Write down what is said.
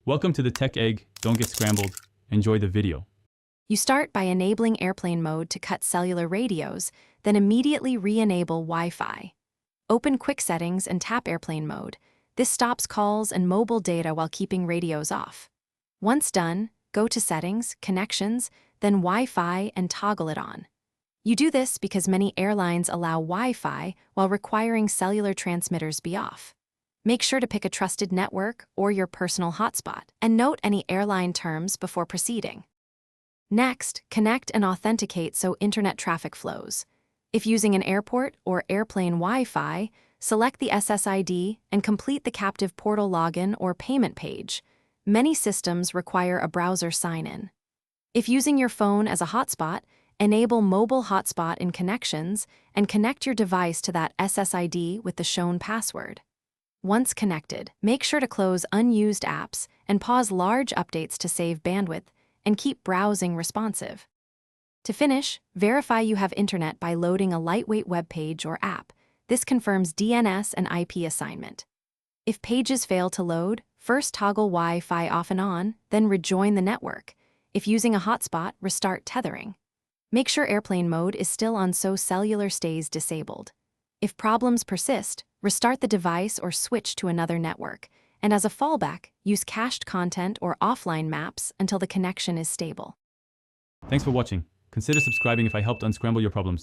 Welcome to the Tech Egg. Don't get scrambled. Enjoy the video. You start by enabling airplane mode to cut cellular radios, then immediately re-enable Wi-Fi. Open Quick Settings and tap airplane mode. This stops calls and mobile data while keeping radios off. Once done, go to Settings, Connections, then Wi-Fi and toggle it on. You do this because many airlines allow Wi-Fi while requiring cellular transmitters be off. Make sure to pick a trusted network or your personal hotspot, and note any airline terms before proceeding. Next, connect and authenticate so internet traffic flows. If using an airport or airplane Wi-Fi, select the SSID and complete the captive portal login or payment page. Many systems require a browser sign-in. If using your phone as a hotspot, enable mobile hotspot in Connections and connect your device to that SSID with the shown password. Once connected, make sure to close unused apps and pause large updates to save bandwidth and keep browsing responsive. To finish, verify you have internet by loading a lightweight web page or app. This confirms DNS and IP assignment. If pages fail to load, first toggle Wi-Fi off and on, then rejoin the network. If using a hotspot, restart tethering. Make sure airplane mode is still on so cellular stays disabled. If problems persist, restart the device or switch to another network. And as a fallback, use cached content or offline maps until the connection is stable. Thanks for watching. Consider subscribing if I helped unscramble your problems.